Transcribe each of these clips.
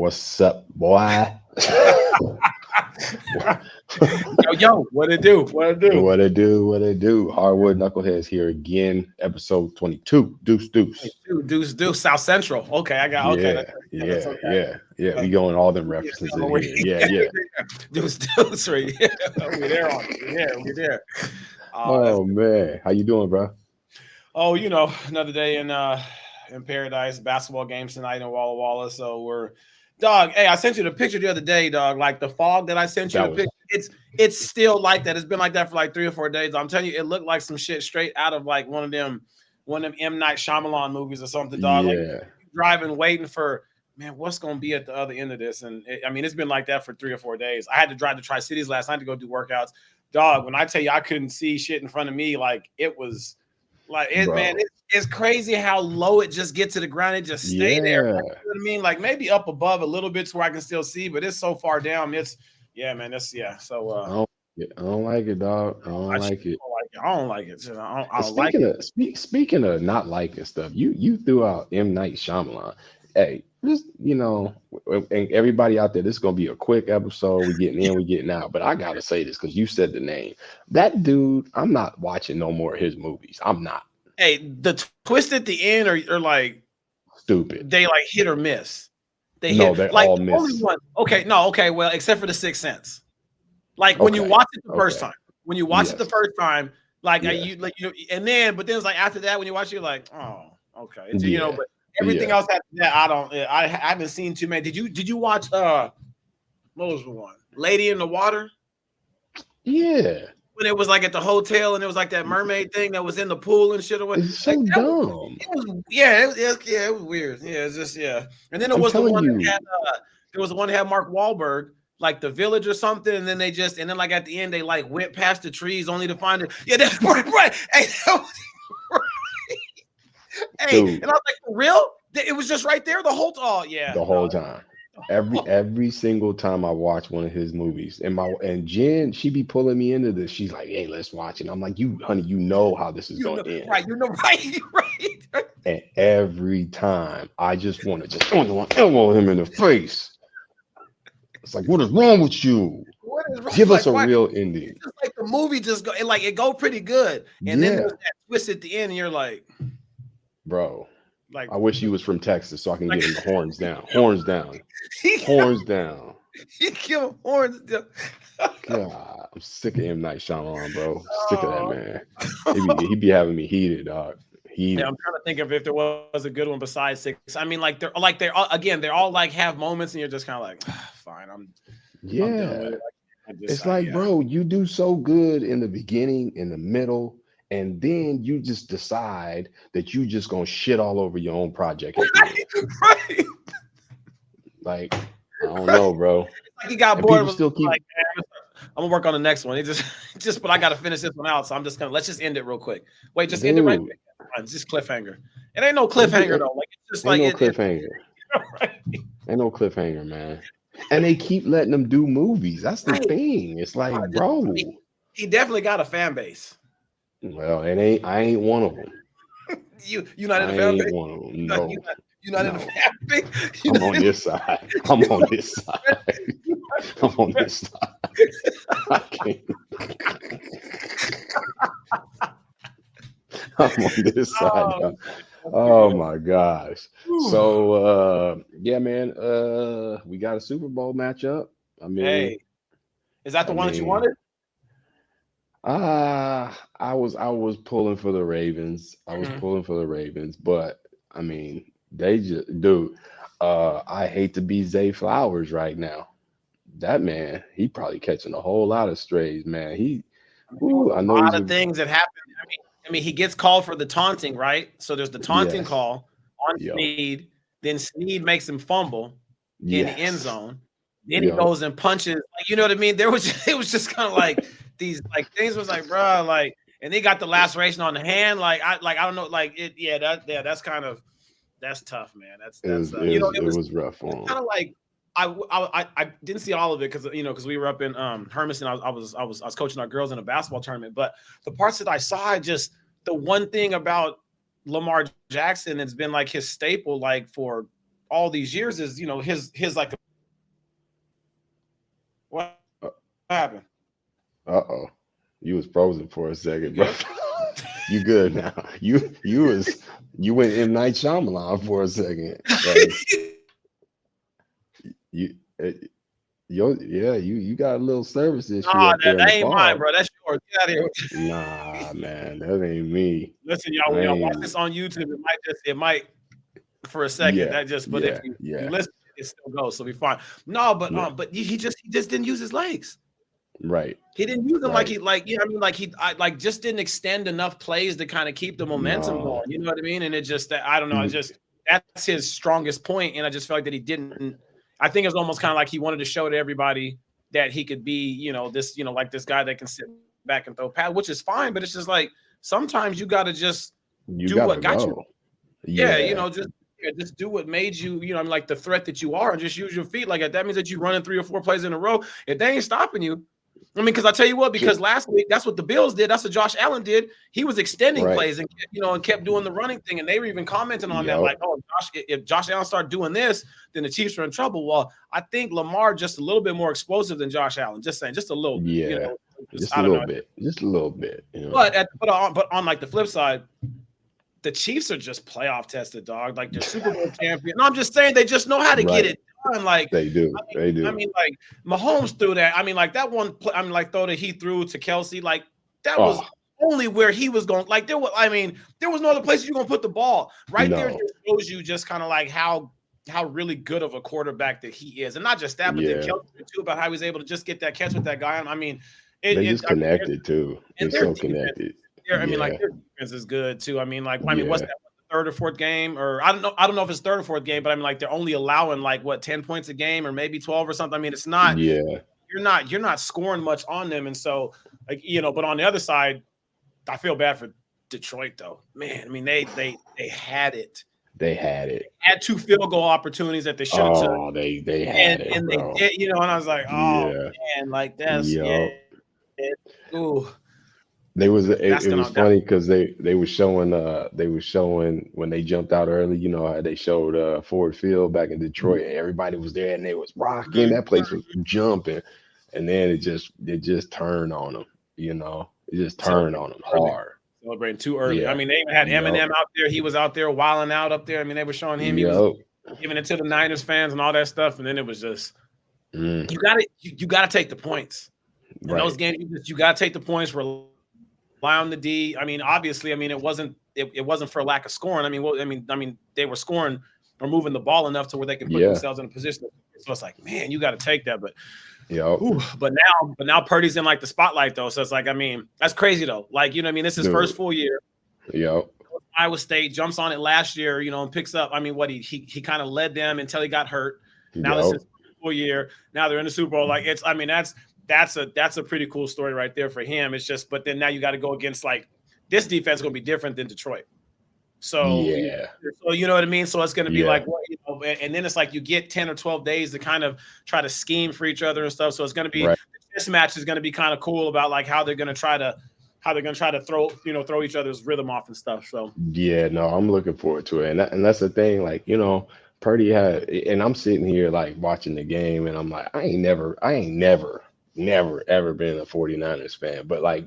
What's up, boy? Yo, what it do? What it do? What it do? What it do? Hardwood Knuckleheads here again, episode 22. Deuce, deuce. Deuce, South Central. Okay, I got okay. Yeah, That's yeah, okay. yeah, yeah. We going all them Yeah, references no, in here. Yeah, yeah, yeah. Deuce, right? Yeah, we're there on it. We're there. Oh, that's Oh man, how you doing, bro? another day in paradise. Basketball games tonight in Walla Walla. So we're dog. Hey, I sent you the picture the other day, dog. Like the fog that I sent you That the was picture. It's still like that. It's been like that for like 3 or 4 days. I'm telling you, it looked like some shit straight out of like one of them M. Night Shyamalan movies or something, dog. Like yeah, driving, waiting for man, what's gonna be at the other end of this? And it's been like that for 3 or 4 days. I had to drive to Tri Cities last night to go do workouts. Dog, when I tell you I couldn't see shit in front of me, like it was like it, man. bro. It's crazy how low it just gets to the ground. It just stay there. Yeah. Like, you know what I mean? Like maybe up above a little bit to where I can still see, but it's so far down. Yeah, man. So I don't like it, dog. I don't I like it. don't like it. I don't like it. I don't like Speaking it. of speaking of not liking stuff, you threw out M. Night Shyamalan. Hey, just and everybody out there, this is gonna be a quick episode. We getting in, we getting out. But I gotta say this because you said the name. That dude, I'm not watching no more of his movies. I'm not. Hey, the twist at the end are like Stupid. they like hit or miss. They No, hit they like all the only miss. one. Okay, no, okay, well, except for the Sixth Sense. Like when you Okay. watch it the first Okay. time, when you watch it the Yes. first time, like Yes. but then it's like after that when you watch it, you're like, oh, okay, Yeah. but everything Yeah. else after that, I haven't seen too many. Did you watch what was the one? Lady in the Water? Yeah. When it was like at the hotel and it was like that mermaid thing that was in the pool and shit or what? It's Like so that was, dumb. it was weird. Yeah, it's just And then it I'm was the telling one that you, had there was the one that had Mark Wahlberg, like The Village or something, and then like at the end they like went past the trees only to find it. Yeah, that's right. Hey, right. Hey, dude, and I was like, for real? It was just right there the whole time. Oh yeah, the no. whole time. Every single time I watch one of his movies, and Jen, she be pulling me into this. She's like, "Hey, let's watch it." I'm like, "You, honey, you know how this is going to end." Right, right. And every time, I just want to just elbow him in the face. It's like, what is wrong with you? What is wrong? Give us Like, a why? real ending. It's just like the movie just go and like it go pretty good, and then Yeah, there's that twist at the end, and you're like, bro. like, I wish you was from Texas so I can like get him the horns down. Horns down. Horns down. he give him horns. God, I'm sick of M. Night Shyamalan, bro. Sick of that Oh. man. He be having me heated, dog. Heated. Yeah, I'm trying to think of if there was a good one besides Six. I mean, like they're all like have moments, and you're just kind of like, fine, I'm done with Yeah. it. It's like, bro, you do so good in the beginning, in the middle, and then you just decide that you just gonna shit all over your own project at the end. right. Like, I don't know, bro. Like he got And bored. people Was still keep like, I'm gonna work on the next one. He just, but I got to finish this one out, so I'm just gonna let's just end it real quick. Wait, just end it right dude. quick. It's just cliffhanger. It ain't no cliffhanger though. Like it's just Ain't like no cliffhanger. right. Ain't no cliffhanger, man. And they keep letting them do movies. That's the thing. It's like, bro. He definitely got a fan base. Well, I ain't one of them. You not in the I fan ain't base? one of them. No. You're not in the fan base. I'm on this side. I'm on this side. I'm on this side. I can't. I'm on this side. Oh my gosh. So yeah, man. We got a Super Bowl matchup. I mean, hey, is that the one that you wanted? I was pulling for the Ravens. I was pulling for the Ravens, but I mean, they just dude. I hate to be Zay Flowers right now. That man, he probably catching a whole lot of strays, man. I know a he's lot of things that happen. I mean, he gets called for the taunting, right? So there's the taunting call on Snead. Then Snead makes him fumble in the end zone. Then he goes and punches. Like, you know what I mean? It was just kind of like these like things was like, bro, like, and they got the laceration on the hand. Like I don't know, like it. That's kind of that's tough, man. It was rough for him. Kind of like. I didn't see all of it because we were up in Hermiston. I was coaching our girls in a basketball tournament, but the parts that I saw, just the one thing about Lamar Jackson that's been like his staple like for all these years is his like happened? You was frozen for a second, bro. You good now? You went M Night Shyamalan for a second. Like you, you got a little service issue Nah, up there in that the ain't mine, pod. bro. That's yours. Get out of here. Nah, man, that ain't me. Listen, y'all, when y'all watch this on YouTube, it might for a second. That just, but if you listen, it still goes, so be fine. No, but he just didn't use his legs. Right. He didn't use them like just didn't extend enough plays to kind of keep the momentum going. You know what I mean? And it just I don't know. It just that's his strongest point, and I just felt like that he didn't. I think it's almost kind of like he wanted to show to everybody that he could be, this, like this guy that can sit back and throw pass, which is fine. But it's just like sometimes you got to just do what got you. Yeah, just do what made you, like the threat that you are, and just use your feet. Like that means that you're running 3 or 4 plays in a row. If they ain't stopping you. I mean, because I tell you what, because last week that's what the Bills did. That's what Josh Allen did. He was extending plays and kept doing the running thing, and they were even commenting on that, like, "Oh, if Josh Allen started doing this, then the Chiefs are in trouble." Well, I think Lamar just a little bit more explosive than Josh Allen. Just saying, just a little bit. Yeah, just a little bit. But on like the flip side, the Chiefs are just playoff tested, dog. Like they're Super Bowl champion. No, I'm just saying they just know how to get it done. Like they do. I mean, like Mahomes threw that. I mean, like that one. I mean, like throw that he threw to Kelsey. Like that was only where he was going. Like there was. I mean, there was no other place you're gonna put the ball. Right there just shows you just kind of like how really good of a quarterback that he is, and not just that, but then Kelsey too, about how he was able to just get that catch with that guy. I mean, they just connected too. They're so connected. I mean, like their defense is good too. I mean, like what's that? Third or fourth game, or I don't know if it's third or fourth game, but I mean, like they're only allowing like 10 points a game, or maybe 12 or something. I mean, it's not. You're not scoring much on them, and so like But on the other side, I feel bad for Detroit though. Man, I mean they had it. They had it. They had 2 field goal opportunities that they should have took. Oh, they had it, and bro. they did. And I was like, oh man, like that's ooh. It was funny because they were showing when they jumped out early, how they showed Ford Field back in Detroit, and everybody was there and they was rocking. That place was jumping, and then it just turned on them. It just turned on them hard. Celebrating too early. I mean, they even had Eminem out there. He was out there wilding out up there. I mean, they were showing him. He was giving it to the Niners fans and all that stuff, and then it was just you got to take the points in those games. You got to take the points. Rely on the D. I mean, obviously, it wasn't for lack of scoring. I mean, they were scoring or moving the ball enough to where they can put themselves in a position. So it's like, man, you got to take that. But but now Purdy's in like the spotlight though. So it's like, I mean, that's crazy though. Like, this is his first full year. Iowa State jumps on it last year, and picks up. I mean, what he kind of led them until he got hurt. Now this is his full year. Now they're in the Super Bowl. Like that's a pretty cool story right there for him. It's just, but then now you got to go against like this defense is going to be different than Detroit. So you know what I mean? So it's going to be like, and then it's like you get 10 or 12 days to kind of try to scheme for each other and stuff. So it's going to be, this match is going to be kind of cool about like how they're going to try to throw each other's rhythm off and stuff. So I'm looking forward to it. And that's the thing, like, Purdy had, and I'm sitting here like watching the game and I'm like, I ain't never ever been a 49ers fan, but like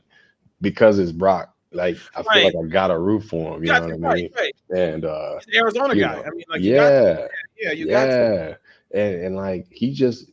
because it's Brock, like I feel like I got a root for him, you know what I mean? And he's the Arizona guy. I mean, like you got and like he just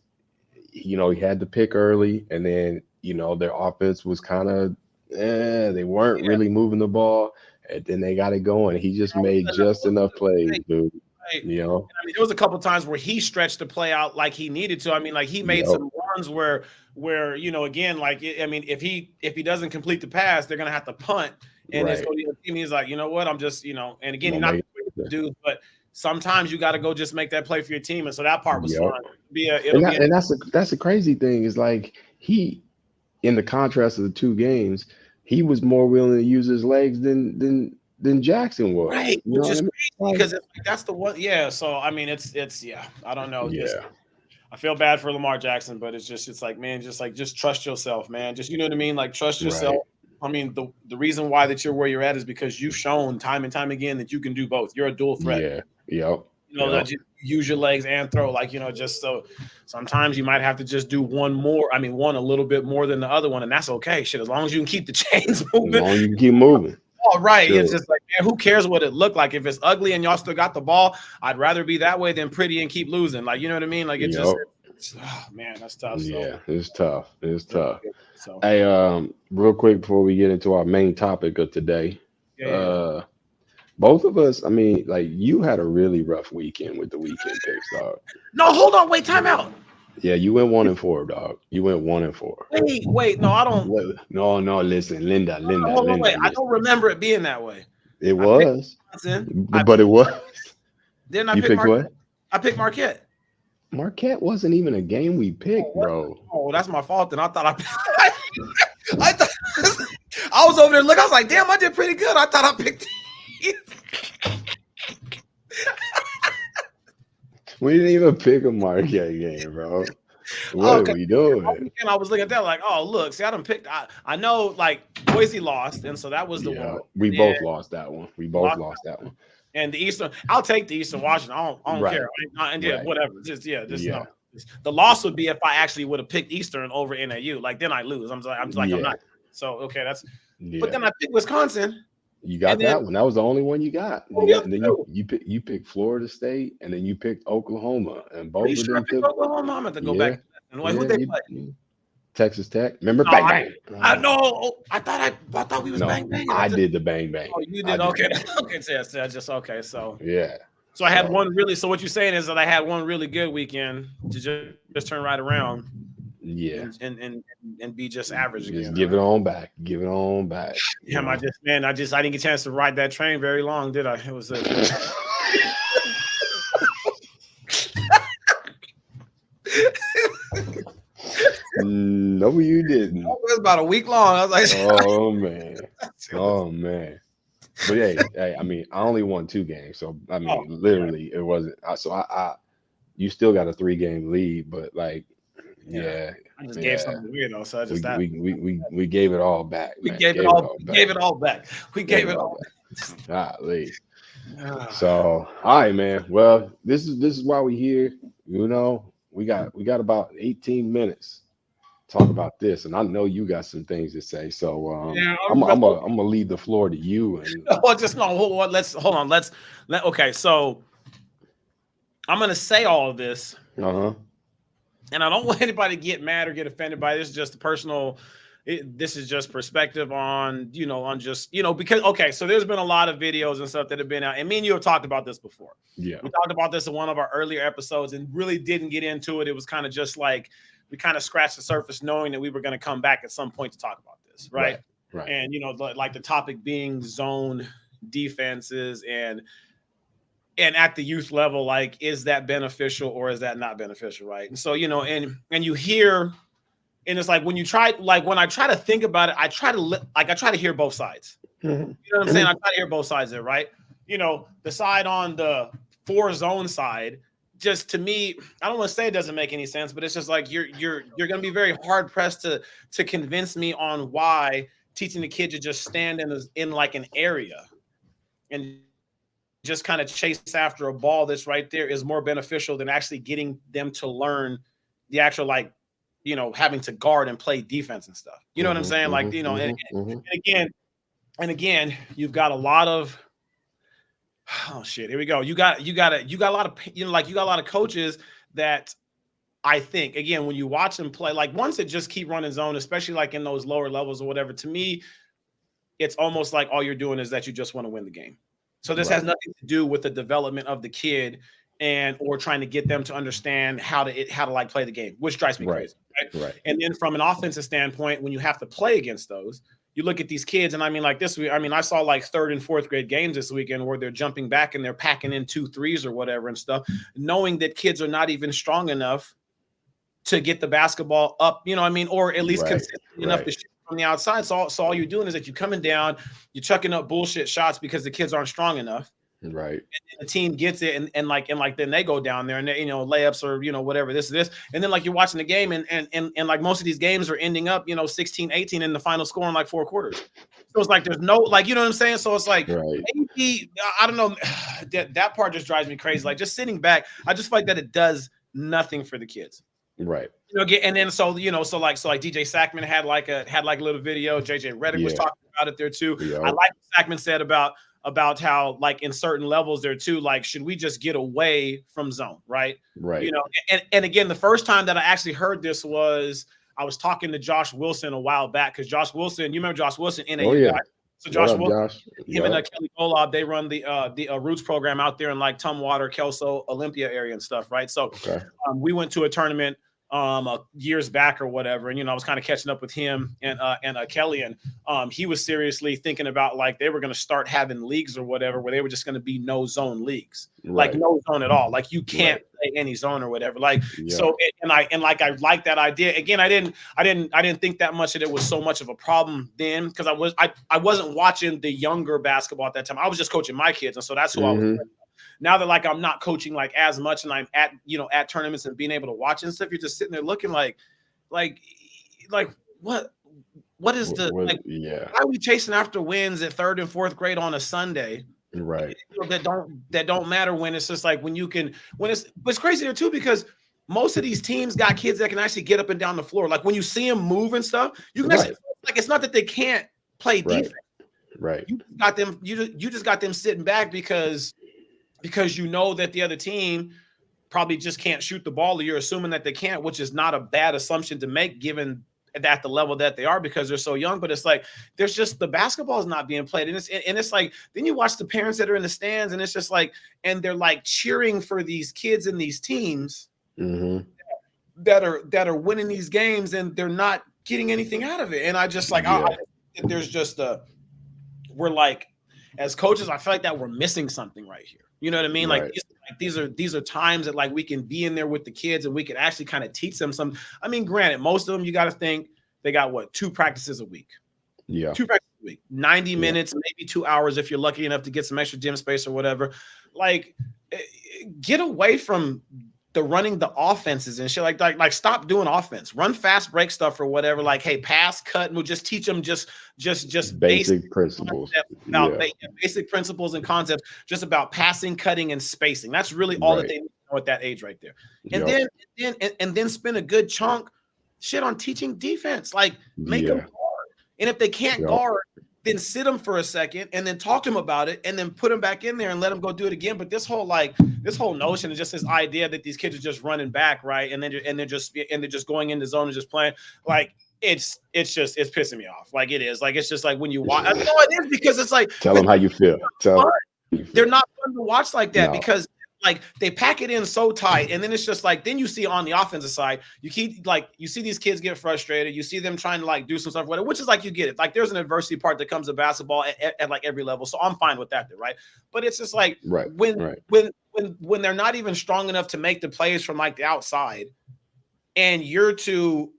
he had to pick early, and then their offense was kind of they weren't really moving the ball, and then they got it going. He just made just enough plays, dude. I mean, there was a couple of times where he stretched the play out like he needed to. I mean, like he made some runs where again, like if he doesn't complete the pass, they're gonna have to punt, and it's going to be he's like, you know what, I'm just and again, he's not the dude, but sometimes you got to go just make that play for your team, and so that part was fun. And that's the crazy thing is like he, in the contrast of the 2 games, he was more willing to use his legs than Jackson was. Right. Which is crazy because that's the one. Yeah. So, I mean, it's I don't know. I feel bad for Lamar Jackson, but it's like, man, just trust yourself, man. Just, you know what I mean? Like, trust yourself. I mean, the reason why that you're where you're at is because you've shown time and time again that you can do both. You're a dual threat. Just use your legs and throw, like, just so sometimes you might have to just do one a little bit more than the other one, and that's okay. Shit, as long as you can keep the chains moving. As long as you can keep moving. Oh, right. Sure. It's just like, man, who cares what it looked like? If it's ugly and y'all still got the ball, I'd rather be that way than pretty and keep losing. Like, you know what I mean? Like, it just, man, that's tough. Yeah, it's tough. It's tough. So. Hey, real quick before we get into our main topic of today, both of us, I mean, like, you had a really rough weekend with the weekend picks, dog. No, hold on, wait, time out. Yeah, you went 1-4, dog. You went 1-4. Wait, no, I don't. No, listen, Linda. Wait, I don't remember it being that way. It was, but it was. Then I picked Marquette. I picked Marquette. Marquette wasn't even a game we picked, bro. Oh, that's my fault. Then I thought I thought I was over there. Look, I was like, damn, I did pretty good. I thought I picked. We didn't even pick a Marquette game, bro. What are we doing? I was looking at that like, oh, look, see, I done picked. I know, like, Boise lost, and so that was the one. We both lost that one. Lost that one. And the Eastern, I'll take the Eastern Washington. I don't care. Whatever. No. The loss would be if I actually would have picked Eastern over NAU. Like, then I lose. I'm not. So okay, that's. Yeah. But then I picked Wisconsin. You got that one. That was the only one you got. And then you picked Florida State, and then you picked Oklahoma, and both of them took Oklahoma. I'm going to go back. And who they play? Texas Tech. Remember bang bang? I know. I thought we was bang bang. I did the bang bang. Oh, you did. Okay. Okay. So yeah. So I had one really. So what you're saying is that I had one really good weekend to just turn right around. Yeah. And be just average again. Just give it on back. Yeah, I didn't get a chance to ride that train very long, did I? It was No, you didn't. It was about a week long. I was like, oh man. But hey, I mean, I only won 2 games, so I mean, literally, it wasn't. So I you still got a 3-game lead, but like, I just gave something weird, though. So I just we gave it all back. We gave it all back. We gave it all back. Golly. So, all right, man. Well, this is why we're here. You know, we got about 18 minutes to talk about this, and I know you got some things to say. So, I'm gonna leave the floor to you. And let's hold on. Okay. So, I'm gonna say all of this. And I don't want anybody to get mad or get offended by this. Is just personal. This is just perspective on, because, okay, so there's been a lot of videos and stuff that have been out. And me and you have talked about this before. Yeah. We talked about this in one of our earlier episodes and really didn't get into it. It was kind of just like we kind of scratched the surface knowing that we were going to come back at some point to talk about this. Right. And, like the topic being zone defenses and at the youth level, like, is that beneficial or is that not beneficial? Right. And so, and you hear, and it's like when I try to think about it, I try to hear both sides. You know what I'm saying? I try to hear both sides there, right? The side on the 4-zone side, just to me, I don't want to say it doesn't make any sense, but it's just like you're going to be very hard pressed to convince me on why teaching the kid to just stand in like an area and just kind of chase after a ball that's right there is more beneficial than actually getting them to learn the actual, like, having to guard and play defense and stuff. You know what I'm saying? Like, and again, you've got a lot of, oh shit, here we go. You got a lot of, you got a lot of coaches that I think, again, when you watch them play, like ones that just keep running zone, especially like in those lower levels or whatever, to me, it's almost like all you're doing is that you just want to win the game. So this has nothing to do with the development of the kid or trying to get them to understand how to like play the game, which drives me crazy. Right. And then from an offensive standpoint, when you have to play against those, you look at these kids, and I mean, like this week, I mean, I saw like 3rd and 4th grade games this weekend where they're jumping back and they're packing in 2 threes or whatever and stuff, knowing that kids are not even strong enough to get the basketball up, or at least consistent enough to shoot from the outside. So all you're doing is that you're coming down, you're chucking up bullshit shots because the kids aren't strong enough. Right. And the team gets it and then they go down there and they, layups or whatever this. And then like you're watching the game and like most of these games are ending up, 16-18 in the final score in like 4 quarters. So it's like there's no, like, you know what I'm saying? So it's like maybe I don't know. That part just drives me crazy. Like just sitting back, I just feel like that it does nothing for the kids. Right. And then so like DJ Sackman had like a little video. JJ Redick was talking about it there too. Yep. I like what Sackman said about how like in certain levels there too, like should we just get away from zone, right? Right. And again, the first time that I actually heard this was I was talking to Josh Wilson a while back because Josh Wilson, you remember Josh Wilson, NAU guy. So Josh Wilson, him and Kelly Golub, they run the Roots program out there in like Tumwater, Kelso, Olympia area and stuff, right? So we went to a tournament years back or whatever, and I was kind of catching up with him and Kelly, and he was seriously thinking about like they were going to start having leagues or whatever where they were just going to be no zone leagues, like no zone at all, like you can't play any zone or whatever, like so. I like that idea. Again, I didn't think that much that it was so much of a problem then because I wasn't watching the younger basketball at that time. I was just coaching my kids, and so that's who I was. Now that like I'm not coaching like as much and I'm at tournaments and being able to watch and stuff, you're just sitting there looking like what is the why are we chasing after wins at 3rd and 4th grade on a Sunday? Right. That don't matter when it's just like when it's crazy there too because most of these teams got kids that can actually get up and down the floor. Like when you see them move and stuff, you can actually like it's not that they can't play defense. Right. You got them. You just got them sitting back because you know that the other team probably just can't shoot the ball, or you're assuming that they can't, which is not a bad assumption to make given at the level that they are because they're so young. But it's like there's just the basketball is not being played, and it's like then you watch the parents that are in the stands, and it's just like and they're like cheering for these kids and these teams that are winning these games, and they're not getting anything out of it. And I just like there's just we're like as coaches, I feel like that we're missing something right here. You know what I mean? Like these are times that like we can be in there with the kids and we can actually kind of teach them some. I mean, granted, most of them you got to think they got 2 practices a week. Yeah, 2 practices a week, 90 minutes, maybe 2 hours if you're lucky enough to get some extra gym space or whatever. Like, get away from the running the offenses and shit like stop doing offense, run fast break stuff or whatever. Like, hey, pass, cut, and we'll just teach them just basic principles about basic principles and concepts, just about passing, cutting, and spacing. That's really all that they need to know at that age right there. And then spend a good chunk shit on teaching defense, like make them guard. And if they can't guard, then sit them for a second and then talk to them about it and then put them back in there and let them go do it again. But this whole notion is just this idea that these kids are just running back, right? And they're just going in the zone and just playing. Like it's pissing me off. Like it is. Like it's just like when you watch. I know it is because it's like tell them how you feel. They're not fun to watch like that because like they pack it in so tight, and then it's just like then you see on the offensive side, you see these kids get frustrated, you see them trying to like do some stuff, whatever, which is like you get it. Like there's an adversity part that comes to basketball at like every level, so I'm fine with that, right? But it's just like when they're not even strong enough to make the plays from like the outside, and you're too.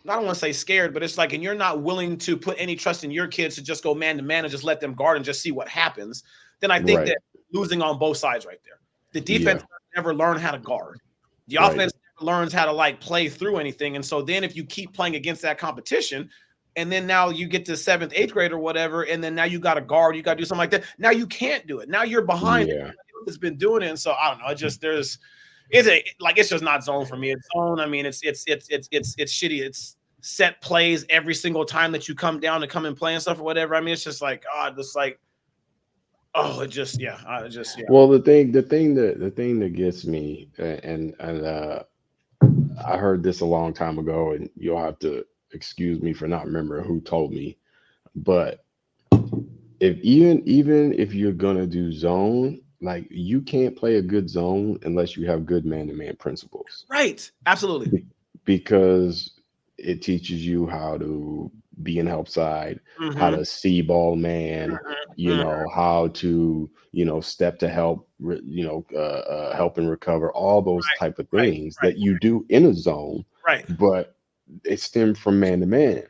I don't want to say scared, but it's like, and you're not willing to put any trust in your kids to just go man to man and just let them guard and just see what happens. Then I think that losing on both sides right there. The defense never learn how to guard. The offense never learns how to like play through anything. And so then if you keep playing against that competition, and then now you get to 7th, 8th grade or whatever, and then now you got to guard, you got to do something like that. Now you can't do it. Now you're behind. It's been doing it. And so I don't know. It just it's just not zone for me. It's zone. I mean, it's shitty. It's set plays every single time that you come down to come and play and stuff or whatever. I mean, it's just like well, the thing that gets me, and I heard this a long time ago, and you'll have to excuse me for not remembering who told me, but if even if you're gonna do zone, like you can't play a good zone unless you have good man-to-man principles. Right. Absolutely. Because it teaches you how to be in help side, how to see ball man, how to, step to help, help and recover, all those type of things that you do in a zone, but it stemmed from man to man.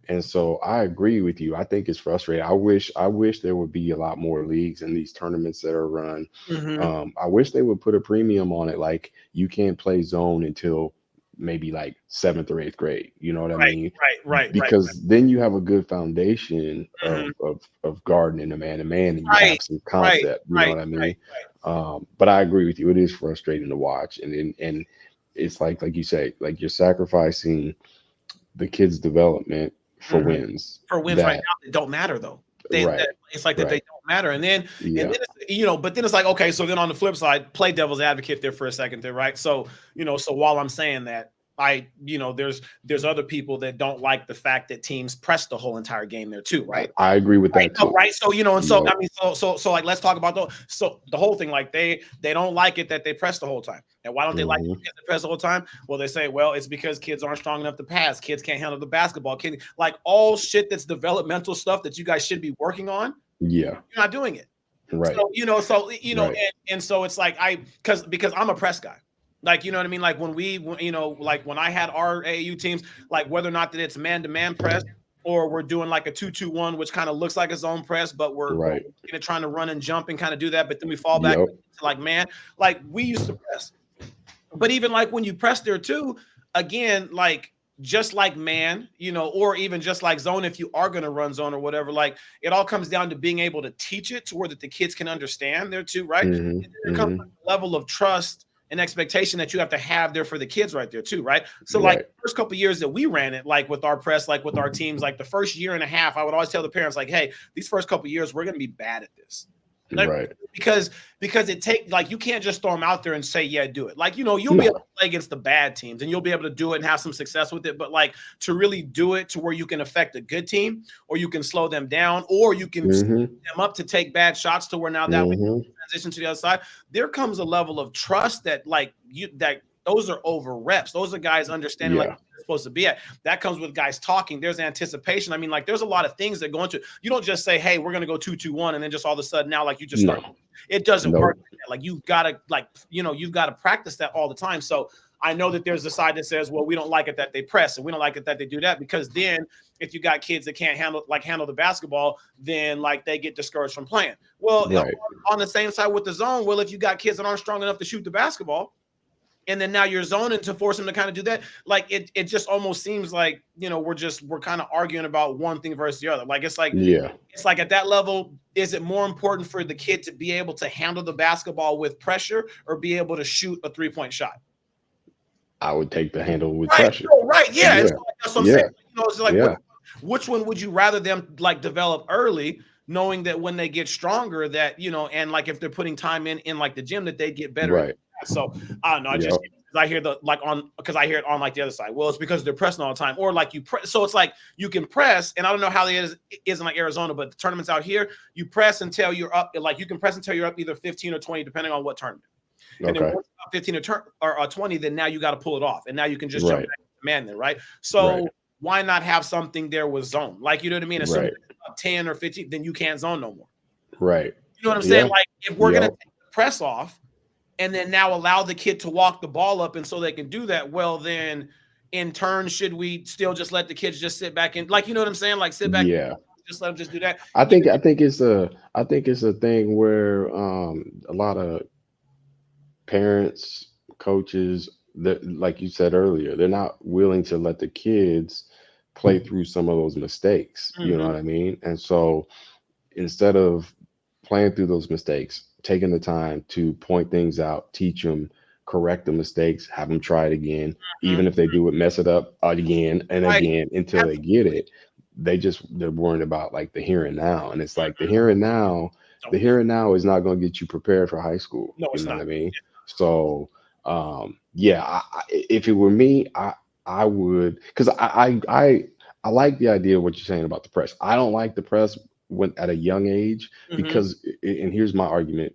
And so I agree with you. I think it's frustrating. I wish there would be a lot more leagues in these tournaments that are run. I wish they would put a premium on it. Like you can't play zone until maybe like 7th or 8th grade. You know what I Right, mean? right. Because then you have a good foundation Mhm. of guarding a man to man, and you Right, have some right, concept. You know right, what I right, mean? right. But I agree with you. It is frustrating to watch, and it's like you say, like you're sacrificing the kids' development for Mhm. wins. For wins right That now that don't matter though. That right, it's like that they right, don't matter. And then yeah, it's, but then it's like, okay, so then on the flip side, play devil's advocate there for a second there, right? So, so while I'm saying that, there's other people that don't like the fact that teams press the whole entire game there too, right? I agree with Right, that no, too. right. So and so Yep. I mean, so like let's talk about the whole thing. Like they don't like it that they press the whole time. And why don't they like it Hmm. because they press the whole time? Well, they say, well, it's because kids aren't strong enough to pass. Kids can't handle the basketball. Kids like all shit that's developmental stuff that you guys should be working on. Yeah. You're not doing it. Right. So Right. and so it's like because I'm a press guy. Like, you know what I mean? Like like when I had our AAU teams, like whether or not that it's man-to-man press or we're doing like a 2-2-1, which kind of looks like a zone press, but we're Right. trying to run and jump and kind of do that, but then we fall back Yep. to like man, like we used to press. But even like when you press there too, again, like just like man, or even just like zone, if you are going to run zone or whatever, like it all comes down to being able to teach it to where that the kids can understand there too, right? Hmm. And then there comes Hmm. a level of trust and expectation that you have to have there for the kids right there too, right? So like Right. the first couple of years that we ran it, like with our press, like with our teams, like the first year and a half, I would always tell the parents like, hey, these first couple of years, we're going to be bad at this. Like, Right. because it take like you can't just throw them out there and say yeah do it, like you'll be able No. to play against the bad teams and you'll be able to do it and have some success with it, but like to really do it to where you can affect a good team or you can slow them down or you can speed Hmm. them up to take bad shots to where now that we Hmm. transition to the other side, there comes a level of trust that like you that those are over reps. Those are guys understanding like Yeah. they're supposed to be at. That comes with guys talking. There's anticipation. I mean, like there's a lot of things that go into it. You don't just say, hey, we're gonna go 2-2-1, and then just all of a sudden now like you just start. No. It doesn't work Nope. like that. Like you've got to you've got to practice that all the time. So I know that there's a side that says, well, we don't like it that they press and we don't like it that they do that, because then if you got kids that can't handle the basketball, then like they get discouraged from playing. Well, Right. on the same side with the zone, well, if you got kids that aren't strong enough to shoot the basketball, and then now you're zoning to force them to kind of do that, like it just almost seems like we're kind of arguing about one thing versus the other. Like Yeah. it's like at that level, is it more important for the kid to be able to handle the basketball with pressure or be able to shoot a 3-point shot? I would take the handle with Right. pressure. No, right. Yeah. And Yeah. so like, that's what I'm saying. Yeah. It's like Yeah. which one would you rather them like develop early, knowing that when they get stronger, that and like if they're putting time in like the gym, that they get better at Right. that. So I don't know. I just Yep. I hear because I hear it on like the other side. Well, it's because they're pressing all the time, or like you press. So it's like you can press, and I don't know how it is in like Arizona, but the tournaments out here, you press until you're up. Like you can press until you're up either 15 or 20, depending on what tournament. And then Okay. once you're up 15 or 20, then now you got to pull it off, and now you can just jump Right. back to man then, right? Right. So why not have something there with zone? Like, you know what I mean? As soon as Right. you're up 10 or 15, then you can't zone no more. Right. You know what I'm saying? Yeah. Like, if we're gonna Yep. take the press off and then now allow the kid to walk the ball up, and so they can do that, well, then in turn, should we still just let the kids just sit back and, like, you know what I'm saying? Like, sit back, Yeah. just let them just do that. I think it's a thing where a lot of parents, coaches, that like you said earlier, they're not willing to let the kids play through some of those mistakes. You know Mhm. what I mean? And so instead of playing through those mistakes, taking the time to point things out, teach them, correct the mistakes, have them try it again, Mhm. even if they do it, mess it up again and Right. again until they get Absolutely. it. They're worried about like the here and now, and it's like Mhm. the Don't here and now is not going to get you prepared for high school. No, You it's know what not. I mean? So yeah, if it were me, I would, because I like the idea of what you're saying about the press. I don't like the press when at a young age, Mhm. because and here's my argument,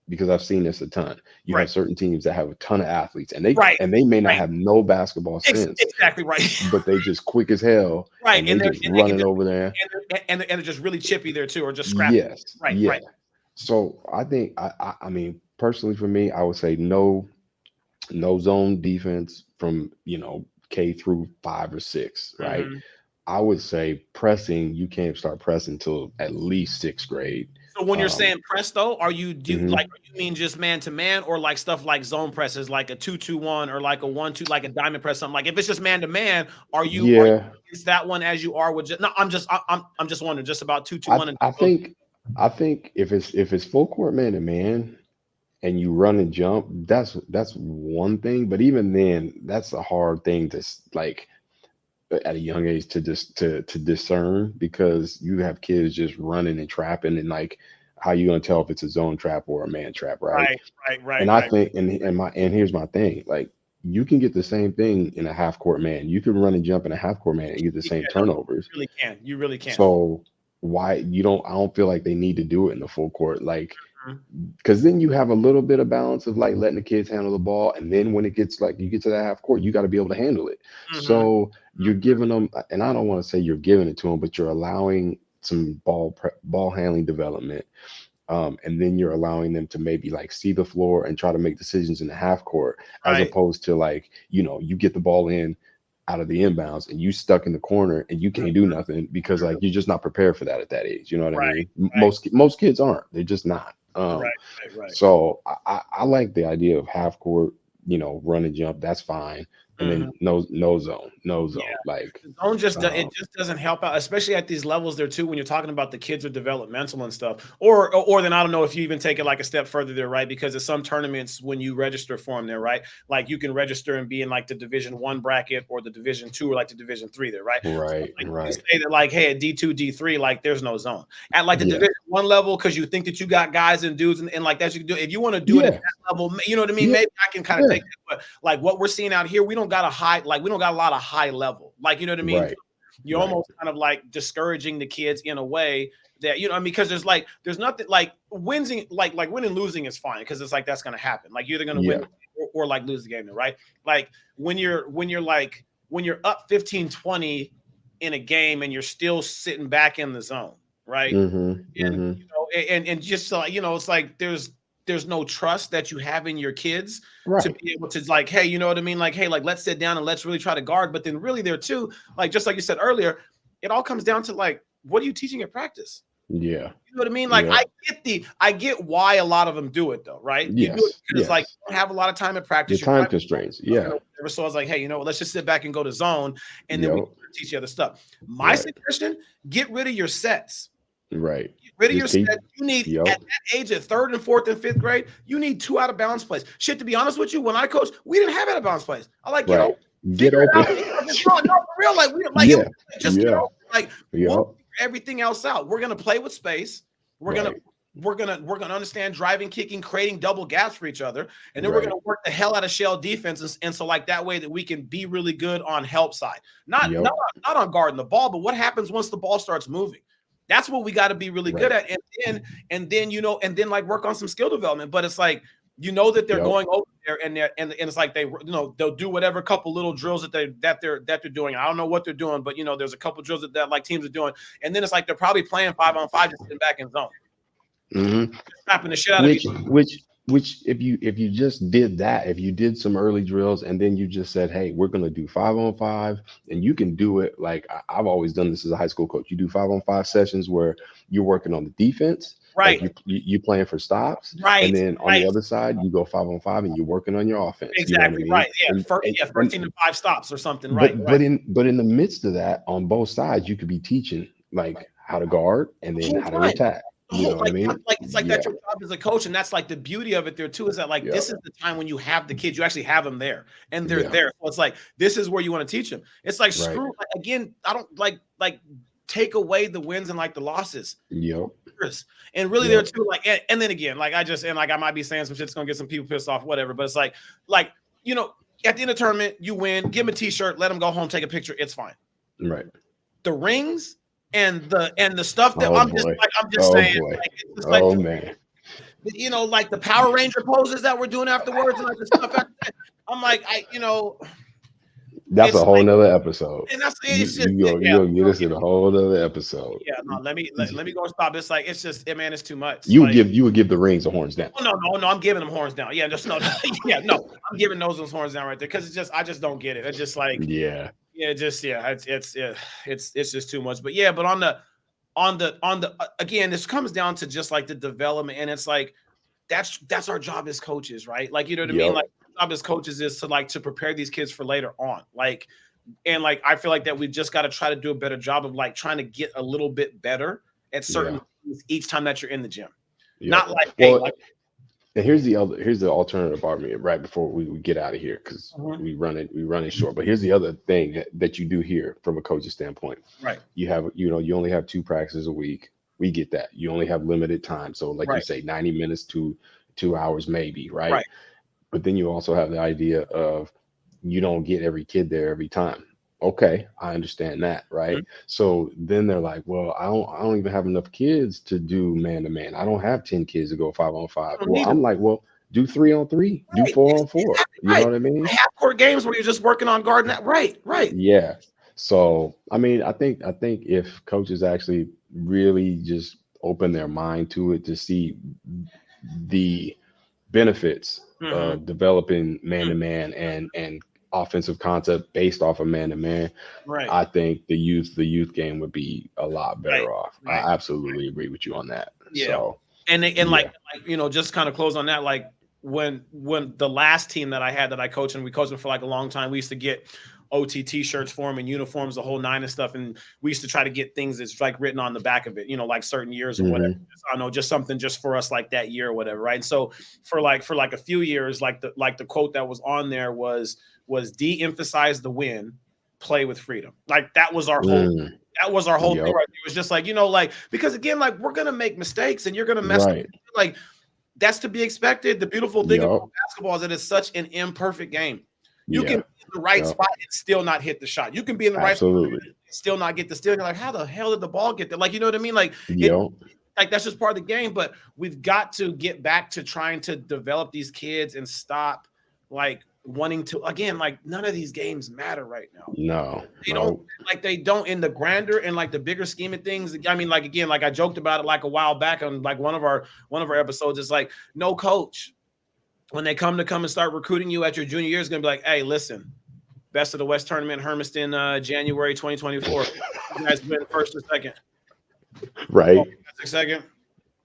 because I've seen this a ton. You Right. have certain teams that have a ton of athletes, and Right. they may not Right. have no basketball sense, Exactly right. but they just quick as hell, Right, and and they they're just and they can running just over there. and they're just really chippy there too, or just scrappy. Yes, Right, yeah. right. So I think I mean, personally for me, I would say no zone defense from K through 5 or 6, right? Mhm. I would say pressing, you can't start pressing until at least 6th grade. So when you're saying press though, are you Mhm. you mean just man to man, or like stuff like zone presses, like a 2-2-1 or like a 1-2, like a diamond press, something like if it's just man to man, are you Yeah, against that one as you are with just no? I'm just wondering just about 2-2-1 and I think if it's full court man to man and you run and jump, that's one thing. But even then, that's a hard thing to like at a young age to just to discern, because you have kids just running and trapping, and like how you gonna tell if it's a zone trap or a man trap, right? right, right, right, And I right. think and here's my thing, like you can get the same thing in a half court man. You can run and jump in a half court man and get the Yeah, same no, you turnovers. really can. You really can. So why you don't I don't feel like they need to do it in the full court, like Mhm. because then you have a little bit of balance of like letting the kids handle the ball, and then when it gets like you get to that half court, you got to be able to handle it. Mhm. So you're giving them, and I don't want to say you're giving it to them, but you're allowing some ball handling development, and then you're allowing them to maybe like see the floor and try to make decisions in the half court, as Right. opposed to like you get the ball in out of the inbounds and you stuck in the corner and you can't do nothing because Mhm. like you're just not prepared for that at that age. You know what I Right, mean? right, Most kids aren't. They're just not. right, right, right. So I like the idea of half court, run and jump. That's fine. And Mhm. then no zone. Like, The zone just it um, just doesn't help out, especially at these levels there too. When you're talking about the kids are developmental and stuff, or then I don't know if you even take it like a step further there, right? Because at some tournaments when you register for them there, right? Like you can register and be in like the Division 1 bracket or the Division 2 or like the Division 3 there, right? So right, like you right. say that like, hey, at D2, D3, like there's no zone at like the Yeah, Division 1 level because you think that you got guys and dudes and like that you can do. If you want to do it at yeah, that level, you know what I mean? yeah, Maybe I can kind of yeah. take it, but like what we're seeing out here, we don't got we don't got a lot of high level, like you know what I mean? Right, You're right. almost kind of like discouraging the kids in a way that I mean, because there's nothing like wins like winning and losing is fine because it's like that's gonna happen. Like you're either gonna win Yeah, or like lose the game, right? Like when you're up 15-20 in a game and you're still sitting back in the zone, right? mm-hmm, And mm-hmm. and just so it's like there's no trust that you have in your kids to Right. be able to like, hey, you know what I mean? Like, hey, like let's sit down and let's really try to guard. But then really there too, like just like you said earlier, it all comes down to like, what are you teaching at practice? Yeah. You know what I mean? Like Yep. I get why a lot of them do it though, right? You do it Yes. because like Yes. you don't have a lot of time at The practice. You're time driving constraints. Yeah. whatever. So I was like, hey, you know what? Let's just sit back and go to zone, and then we Yep. can teach you other stuff. My Right. suggestion: get rid of your sets. Right. Get rid of your Just teach. set. You need Yep. at that age, at third and fourth and fifth grade, you need 2 out of bounds plays. Shit, to be honest with you, when I coached, we didn't have out of bounds plays. I like Right. Get figure it open. out. No, for real. Like we like it Yeah. was just Yeah. like we'll Yep. figure everything else out. We're gonna play with space. We're gonna Right. we're gonna understand driving, kicking, creating double gaps for each other, and then we're Right. gonna work the hell out of shell defenses, and so like that way that we can be really good on help side, not Yep. not not on guarding the ball, but what happens once the ball starts moving. That's what we got to be really good Right. at, and then and then like work on some skill development. But it's like that they're Yep. going over there, and it's like they'll do whatever couple little drills that they're doing. I don't know what they're doing, but there's a couple drills that like teams are doing, and then it's like they're probably playing 5-on-5, just sitting back in zone, Mm-hmm. snapping the shit out of each. Which if you just did that, if you did some early drills and then you just said, hey, we're gonna do 5-on-5, and you can do it like I've always done this as a high school coach. You do 5-on-5 sessions where you're working on the defense, like Right, you playing for stops, and right, then on the right. other side you go 5-on-5 and you're working on your offense. You know what I Exactly mean? right. Yeah, And first, and, yeah, and 1st team to 5 stops or something. Right, but right. in the midst of that, on both sides, you could be teaching like how to guard and The then whole how to time. attack. The You whole know what I mean? like it's like Yeah. that's your job as a coach, and that's like the beauty of it there too, is that like Yeah. this is the time when you have the kids, you actually have them there, and they're Yeah. there. So it's like this is where you want to teach them. It's like Right. screw again. I don't like take away the wins and like the losses. Yep. And really there Yep. too, like and then again, like I might be saying some shit that's gonna get some people pissed off, whatever. But it's like at the end of the tournament, you win, give them a t-shirt, let them go home, take a picture, it's fine. Right. The rings and the stuff that Oh I'm just boy. like I'm just Oh saying, boy. like it's just like Oh man. like the Power Ranger poses that we're doing afterwards and like the stuff after that. I'm like That's it's a whole like, nother episode. and that's You it's just you go yeah, you gonna get us in a whole other episode. yeah, no, let me go and stop. It's like it's just man, it's too much. You would Like give the rings a horns down. oh, no, I'm giving them horns down. Yeah, just no, yeah, no, I'm giving those horns down right there because it's just I just don't get it. It's just like Yeah. Yeah, it's just too much. But yeah, but on the again, this comes down to just like the development, and it's like that's our job as coaches, right? Like, you know what I mean? Like, our job as coaches is to prepare these kids for later on. Like, and like I feel like that we just got to try to do a better job of like trying to get a little bit better at certain things each time that you're in the gym. Not like, hey, like, and here's the alternative argument right before we get out of here, because we running short. But here's the other thing that you do here from a coach's standpoint. Right. You only have 2 practices a week. We get that. You only have limited time. So like you say, 90 minutes to 2 hours maybe, right? But then you also have the idea of you don't get every kid there every time. Okay, I understand that, right? So then they're like, well, I don't even have enough kids to do man-to-man. I don't have 10 kids to go 5-on-5. Well, I'm like, well, do 3-on-3, do 4-on-4. You know what I mean? Half-court games where you're just working on Garnett. Right. Yeah. So I mean, I think if coaches actually really just open their mind to it, to see the benefits of developing man-to-man and offensive concept based off of man-to-man, I think the youth game would be a lot better off. I absolutely agree with you on that. Yeah. So, like, you know, just kind of close on that, like when the last team that I had that I coached, and we coached them for like a long time, we used to get OT t-shirts for them and uniforms, the whole 9 and stuff, and we used to try to get things that's like written on the back of it, you know, like certain years or whatever. I don't know, just something just for us like that year or whatever, right? And so for like a few years, like the quote that was on there was de-emphasize the win, play with freedom. Like that was our whole thing, right? It was just like, you know, like, because again, like we're gonna make mistakes and you're gonna mess up. Like that's to be expected. The beautiful thing about basketball is that it's such an imperfect game. You can be in the right spot and still not hit the shot. You can be in the right spot and still not get the steal. You're like, how the hell did the ball get there? Like, you know what I mean? Like, like that's just part of the game. But we've got to get back to trying to develop these kids and stop like wanting to, again, like none of these games matter right now. They don't in the grander and like the bigger scheme of things. I mean, like, again, like I joked about it like a while back on like one of our episodes. It's like no coach, when they come and start recruiting you at your junior year, is going to be like, hey, listen, Best of the West tournament, Hermiston, January 2024. You guys win first or second. Right. Second.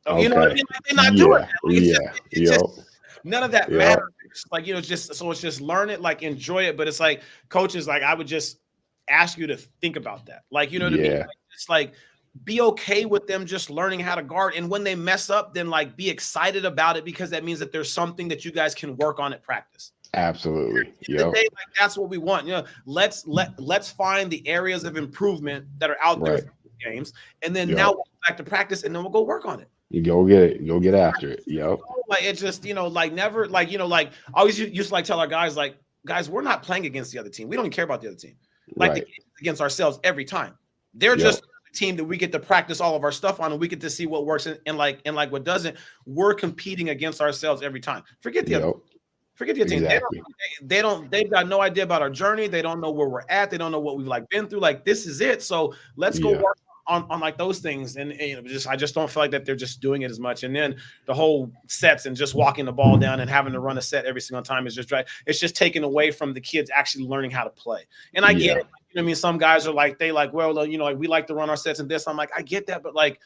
Oh, you know what I mean? Like, they're not doing that. It's just none of that matters. Like, you know, it's just learn it, like enjoy it. But it's like coaches, like I would just ask you to think about that. Like, you know what I mean? Like, it's like be okay with them just learning how to guard. And when they mess up, then like be excited about it, because that means that there's something that you guys can work on at practice. Absolutely. Like, that's what we want. You know, let's find the areas of improvement that are out there for games. And then now we'll go back to practice and then we'll go work on it. You go get it. Go get after it. Like it's just, you know, like never, like, you know, like I always used to like tell our guys, like, guys, we're not playing against the other team. We don't even care about the other team. Like the game is against ourselves every time. They're just a team that we get to practice all of our stuff on, and we get to see what works and like what doesn't. We're competing against ourselves every time. Forget the other. Forget the team. Exactly. They've got no idea about our journey. They don't know where we're at. They don't know what we've like been through. Like this is it. So let's go work on like those things. And you know, I just don't feel like that they're just doing it as much. And then the whole sets and just walking the ball down and having to run a set every single time is just right. It's just taken away from the kids actually learning how to play. And I get it. You know what I mean? Some guys are like, well, you know, like we like to run our sets and this. I'm like, I get that, but like,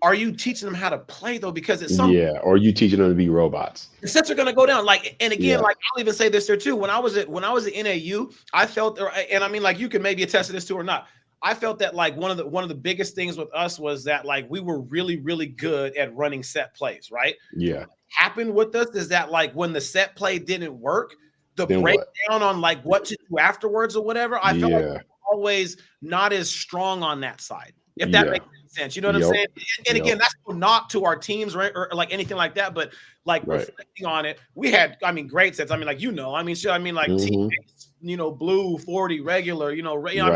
are you teaching them how to play though? Because it's or are you teaching them to be robots? The sets are going to go down. Like, and again, like I'll even say this there too. When I was at NAU, I felt, and I mean, like you can maybe attest to this too or not. I felt that like one of the biggest things with us was that like we were really, really good at running set plays, right? Yeah. What happened with us is that like when the set play didn't work, the breakdown on like what to do afterwards or whatever, I felt like we were always not as strong on that side. If that makes sense, you know what I'm saying? And again, that's not to our teams, right, or like anything like that. But like reflecting on it, we had, I mean, great sets. I mean, like like teammates, you know, blue 40 regular, you know, regular.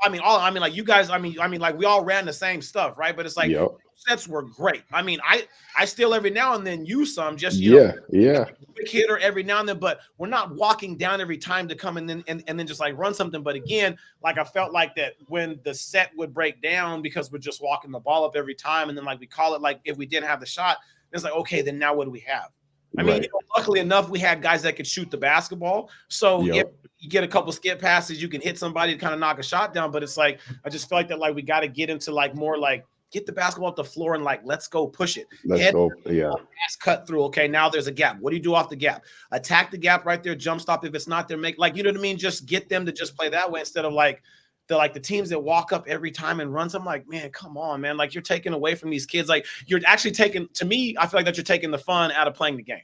I mean, like you guys, I mean, like we all ran the same stuff, right? But it's like sets were great. I mean, I still every now and then use some, just you know, quick hitter every now and then, but we're not walking down every time to come and then just like run something. But again, like I felt like that when the set would break down because we're just walking the ball up every time, and then like we call it, like if we didn't have the shot, it's like, okay, then now what do we have? I mean, luckily enough, we had guys that could shoot the basketball. So if you get a couple skip passes, you can hit somebody to kind of knock a shot down. But it's like, I just feel like that, like, we got to get into like more like get the basketball off the floor and like, let's go push it. Let's go. Yeah. Cut through. Okay. Now there's a gap. What do you do off the gap? Attack the gap right there. Jump stop. If it's not there, make like, you know what I mean? Just get them to just play that way instead of like the teams that walk up every time and runs. I'm like, man, come on, man. Like, you're taking away from these kids. Like, you're actually taking, to me, I feel like that you're taking the fun out of playing the game.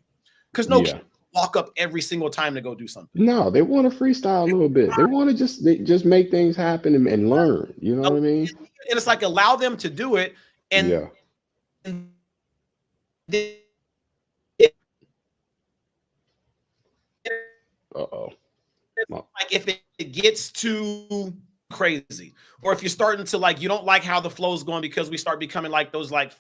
Because kid walk up every single time to go do something. No, they want to freestyle a little bit. They want to just make things happen and learn. You know what I mean? And it's like, allow them to do it. And like, if it gets too crazy, or if you're starting to like, you don't like how the flow is going because we start becoming like those like.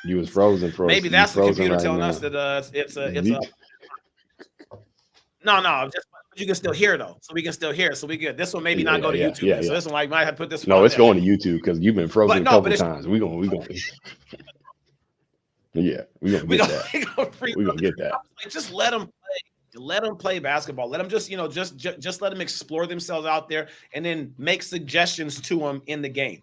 You was frozen for maybe that's the computer telling us that it's a no, just you can still hear though, so we can still hear it, so we good. This one maybe not go to YouTube. So this one I might have to put this. No, it's going to YouTube because you've been frozen a couple times. We gonna. Yeah, we gonna get that. We gonna get that. Just let them play. Let them play basketball. Let them just just let them explore themselves out there, and then make suggestions to them in the game.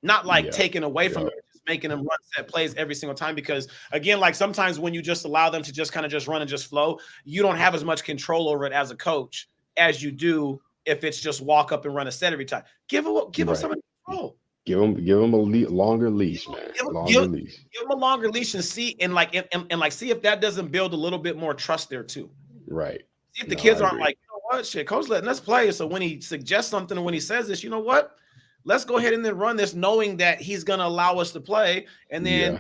Not like taking away from them, just making them run set plays every single time. Because again, like sometimes when you just allow them to just kind of just run and just flow, you don't have as much control over it as a coach as you do if it's just walk up and run a set every time. Give them some control. Give them a longer leash, man. Give them a longer leash and see and see if that doesn't build a little bit more trust there too. Right. See if the kids aren't like, you know what, shit, coach letting us play. So when he suggests something and when he says this, you know what? Let's go ahead and then run this, knowing that he's going to allow us to play. And then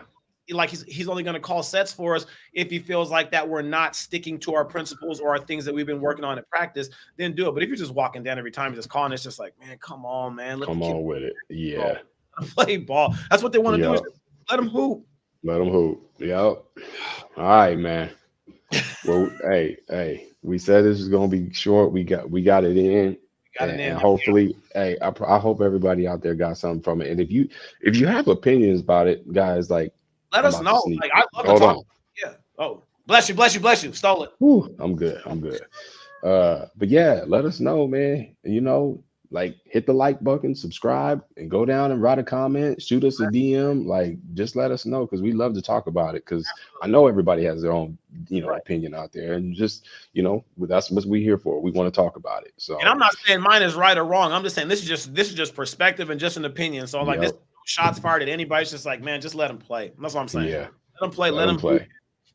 like he's only going to call sets for us if he feels like that we're not sticking to our principles or our things that we've been working on in practice, then do it. But if you're just walking down every time and just calling, it's just like, man, come on, man. Come on with it. Yeah. Play ball. That's what they want to do. Is let them hoop. Let them hoop. Yep. All right, man. Well, hey, we said this was going to be short. We got it in. And hopefully, I hope everybody out there got something from it. And if you have opinions about it, guys, like, let us know. Like, I love to talk. Yeah. Oh, bless you. Stole it. Whew, I'm good. But yeah, let us know, man. You know, like, hit the like button, subscribe, and go down and write a comment, shoot us a DM. Like, just let us know, because we love to talk about it. Because I know everybody has their own, opinion out there, and just, that's what we're here for. We want to talk about it. So, and I'm not saying mine is right or wrong. I'm just saying this is just perspective and just an opinion. So like, this shots fired at anybody. It's just like, man, just let them play. That's what I'm saying. Yeah, let them play. Let them play.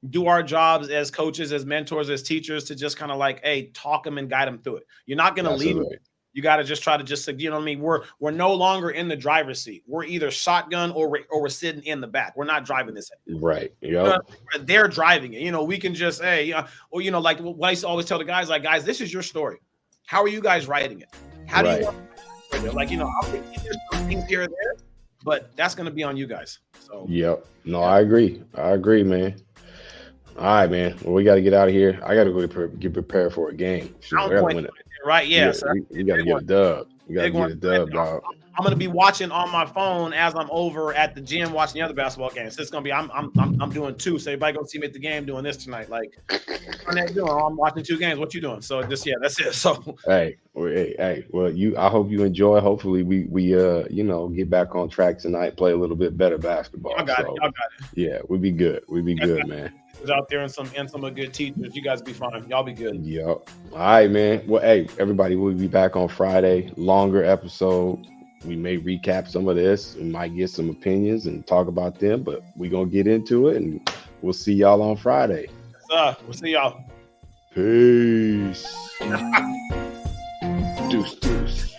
Do our jobs as coaches, as mentors, as teachers to just kind of like, hey, talk them and guide them through it. You're not going to lead them. You got to just try to just, you know what I mean? We're no longer in the driver's seat. We're either shotgun or we're sitting in the back. We're not driving this. Right. Yeah. They're driving it. We can just, hey, or, like what I used to always tell the guys, like, guys, this is your story. How are you guys writing it? How do you want it? Like, I'll think there's some things here and there, but that's going to be on you guys. So, yep. No, I agree, man. All right, man. Well, we got to get out of here. I got to go get prepared for a game. Right, yeah. We got to get a dub. We got to get a dub, dog. I'm going to be watching on my phone as I'm over at the gym watching the other basketball games. So it's going to be I'm doing two. So everybody go see me at the game doing this tonight. Like, I'm watching two games. What you doing? So that's it. So hey. Well, I hope you enjoy. Hopefully we get back on track tonight. Play a little bit better basketball. Y'all got it. Yeah, we'd be good. Man. Out there and some good teachers. You guys be fine. Y'all be good. Yep. All right, man. Well, hey, everybody, we'll be back on Friday. Longer episode. We may recap some of this. We might get some opinions and talk about them, but we're gonna get into it, and we'll see y'all on Friday. We'll see y'all. Peace. Deuce.